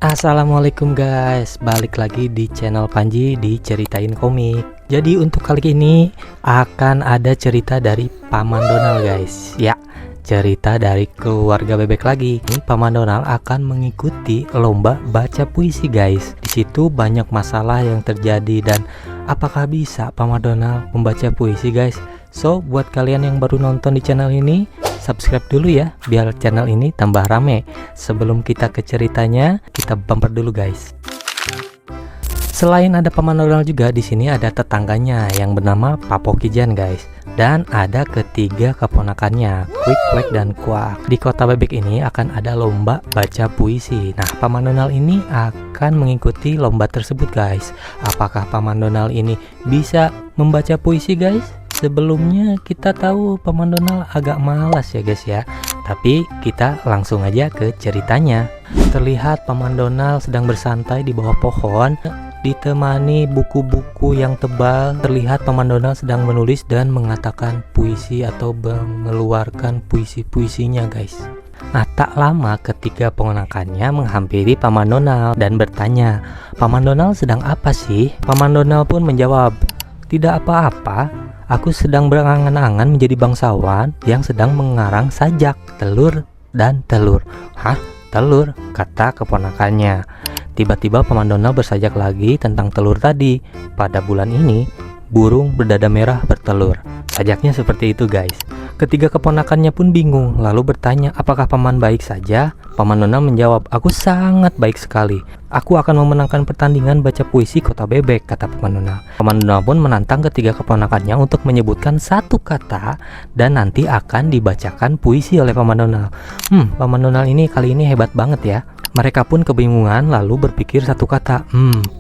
Assalamualaikum guys, balik lagi di channel Panji di Ceritain Komik. Jadi untuk kali ini akan ada cerita dari Paman Donald guys. Ya, cerita dari keluarga bebek lagi. Ini Paman Donald akan mengikuti lomba baca puisi guys. Di situ banyak masalah yang terjadi dan apakah bisa Paman Donald membaca puisi guys? So, buat kalian yang baru nonton di channel ini, subscribe dulu ya, biar channel ini tambah rame. Sebelum kita ke ceritanya, kita bumper dulu guys. Selain ada Paman Donald juga, di sini ada tetangganya yang bernama Papokijan guys. Dan ada ketiga keponakannya, Quick, Quack, dan Quack. Di kota bebek ini akan ada lomba baca puisi. Nah, Paman Donald ini akan mengikuti lomba tersebut guys. Apakah Paman Donald ini bisa membaca puisi guys? Sebelumnya kita tahu Paman Donald agak malas ya guys ya. Tapi kita langsung aja ke ceritanya. Terlihat Paman Donald sedang bersantai di bawah pohon, ditemani buku-buku yang tebal. Terlihat Paman Donald sedang menulis dan mengatakan puisi atau mengeluarkan puisi-puisinya guys. Nah, tak lama ketiga ponakannya menghampiri Paman Donald dan bertanya, "Paman Donald sedang apa sih?" Paman Donald pun menjawab, "Tidak apa-apa. Aku sedang berangan-angan menjadi bangsawan yang sedang mengarang sajak telur dan telur." "Hah? Telur?" kata keponakannya. Tiba-tiba Paman Donald bersajak lagi tentang telur tadi. Pada bulan ini, burung berdada merah bertelur. Sajaknya seperti itu guys. Ketiga keponakannya pun bingung, lalu bertanya, "Apakah Paman baik saja?" Paman Donald menjawab, "Aku sangat baik sekali. Aku akan memenangkan pertandingan baca puisi kota bebek," kata Paman Donald. Paman Donald pun menantang ketiga keponakannya untuk menyebutkan satu kata dan nanti akan dibacakan puisi oleh Paman Donald. Paman Donald ini kali ini hebat banget ya. Mereka pun kebingungan lalu berpikir satu kata,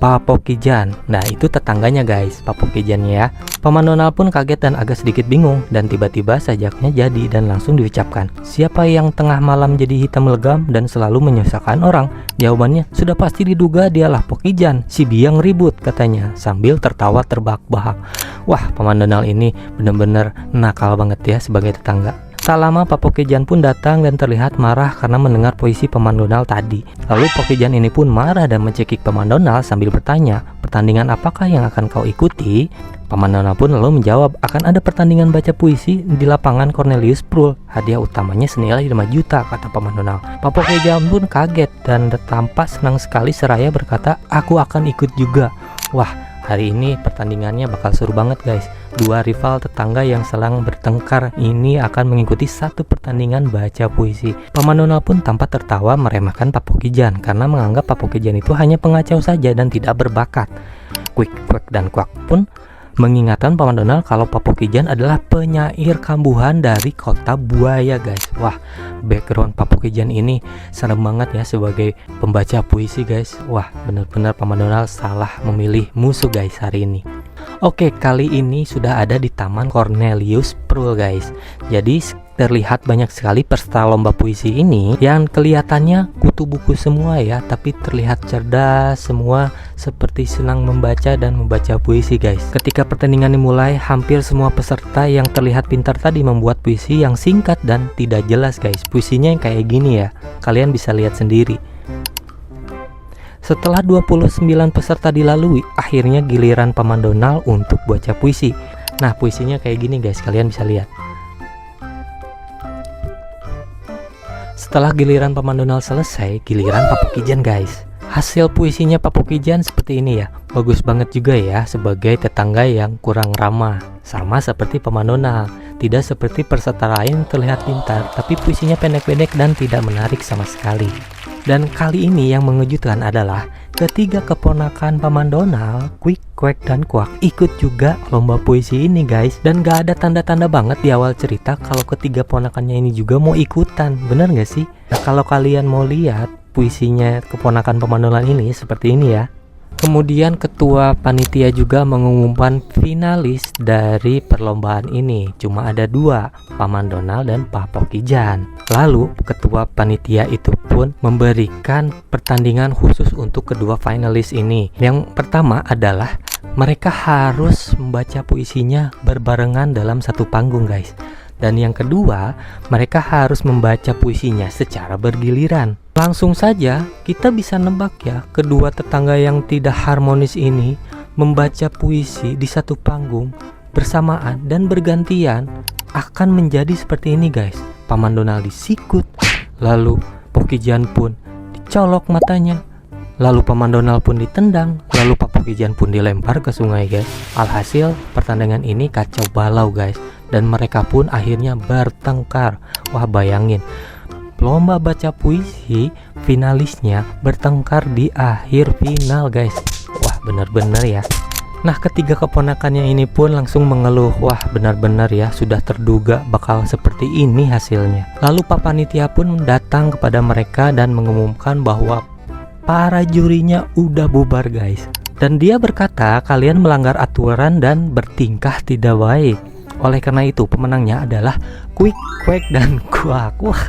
Papokijan. Nah, itu tetangganya guys, Papokijannya ya. Paman Donald pun kaget dan agak sedikit bingung, dan tiba-tiba sajaknya jadi dan langsung diucapkan, "Siapa yang tengah malam jadi hitam legam dan selalu menyusahkan orang?" Jawabannya, "Sudah pasti diduga dialah Pokijan, si biang ribut," katanya sambil tertawa terbahak-bahak. Wah, Paman Donald ini benar-benar nakal banget ya sebagai tetangga. Tak lama Papokijan pun datang dan terlihat marah karena mendengar puisi Paman Donald tadi. Lalu Pokijan ini pun marah dan mencekik Paman Donald sambil bertanya, "Pertandingan apakah yang akan kau ikuti?" Paman Donald pun lalu menjawab, "Akan ada pertandingan baca puisi di lapangan Cornelius Prul. Hadiah utamanya senilai 5 juta," kata Paman Donald. Papokijan pun kaget dan tampak senang sekali seraya berkata, "Aku akan ikut juga." Wah, hari ini pertandingannya bakal seru banget guys. Dua rival tetangga yang sedang bertengkar ini akan mengikuti satu pertandingan baca puisi. Paman Donald pun tampak tertawa meremehkan Papokijan karena menganggap Papokijan itu hanya pengacau saja dan tidak berbakat. Quick, Quack, dan Quack pun mengingatkan Paman Donald kalau Papokijan adalah penyair kambuhan dari kota buaya guys. Wah, background Papokijan ini serem banget ya sebagai pembaca puisi guys. Wah, benar-benar Paman Donald salah memilih musuh guys hari ini. Oke, kali ini sudah ada di Taman Cornelius Prul guys. Jadi terlihat banyak sekali peserta lomba puisi ini yang kelihatannya kutu buku semua ya, tapi terlihat cerdas semua, seperti senang membaca dan membaca puisi guys. Ketika pertandingan dimulai, hampir semua peserta yang terlihat pintar tadi membuat puisi yang singkat dan tidak jelas guys. Puisinya yang kayak gini ya, kalian bisa lihat sendiri. Setelah 29 peserta dilalui, akhirnya giliran Paman Donald untuk baca puisi. Nah, puisinya kayak gini guys, kalian bisa lihat. Setelah giliran Paman Donald selesai, giliran Papokijan guys. Hasil puisinya Papokijan seperti ini ya. Bagus banget juga ya sebagai tetangga yang kurang ramah. Sama seperti Paman Donald. Tidak seperti peserta lain terlihat pintar, tapi puisinya pendek-pendek dan tidak menarik sama sekali. Dan kali ini yang mengejutkan adalah ketiga keponakan Paman Donald, Quick, Quack, dan Quack ikut juga lomba puisi ini guys. Dan gak ada tanda-tanda banget di awal cerita kalau ketiga ponakannya ini juga mau ikutan. Bener gak sih? Nah, kalau kalian mau lihat puisinya keponakan Paman Donald ini seperti ini ya. Kemudian ketua panitia juga mengumumkan finalis dari perlombaan ini. Cuma ada dua, Paman Donald dan Papokijan. Lalu ketua panitia itu pun memberikan pertandingan khusus untuk kedua finalis ini. Yang pertama adalah mereka harus membaca puisinya berbarengan dalam satu panggung guys. Dan yang kedua, mereka harus membaca puisinya secara bergiliran. Langsung saja kita bisa nebak ya, kedua tetangga yang tidak harmonis ini membaca puisi di satu panggung bersamaan dan bergantian akan menjadi seperti ini guys. Paman Donald disikut, lalu Pokijan pun dicolok matanya, lalu Paman Donald pun ditendang, lalu Pak Pokijan pun dilempar ke sungai guys. Alhasil pertandingan ini kacau balau guys, dan mereka pun akhirnya bertengkar. Wah, bayangin, lomba baca puisi finalisnya bertengkar di akhir final guys. Wah, bener-bener ya. Nah, ketiga keponakannya ini pun langsung mengeluh. Wah, benar-benar ya, sudah terduga bakal seperti ini hasilnya. Lalu Pak Panitia pun datang kepada mereka dan mengumumkan bahwa para jurinya udah bubar guys. Dan dia berkata kalian melanggar aturan dan bertingkah tidak baik. Oleh karena itu pemenangnya adalah Quick, Quack, dan Quack. Wah,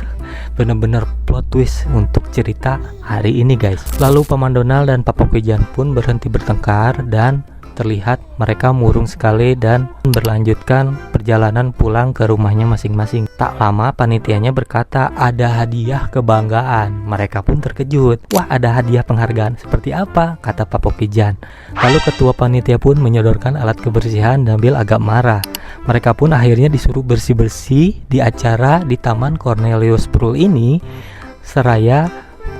bener-bener plot twist untuk cerita hari ini guys. Lalu Paman Donald dan Pak Pokijan pun berhenti bertengkar dan terlihat mereka murung sekali dan berlanjutkan perjalanan pulang ke rumahnya masing-masing. Tak lama panitianya berkata ada hadiah kebanggaan. Mereka pun terkejut. Wah, ada hadiah penghargaan seperti apa? Kata Pak Pokijan. Lalu ketua panitia pun menyodorkan alat kebersihan sambil agak marah. Mereka pun akhirnya disuruh bersih-bersih di acara di Taman Cornelius Prul ini, seraya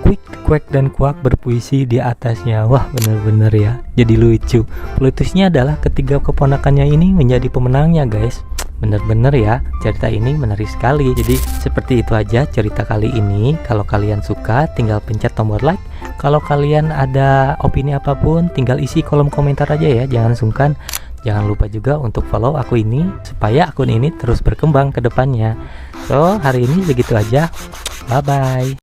Quick, Quack, dan Quack berpuisi di atasnya. Wah, bener-bener ya, jadi lucu. Plot twistnya adalah ketiga keponakannya ini menjadi pemenangnya guys. Bener-bener ya, cerita ini menarik sekali. Jadi seperti itu aja cerita kali ini. Kalau kalian suka tinggal pencet tombol like. Kalau kalian ada opini apapun tinggal isi kolom komentar aja ya, jangan sungkan. Jangan lupa juga untuk follow aku ini supaya akun ini terus berkembang ke depannya. So, hari ini begitu aja. Bye bye.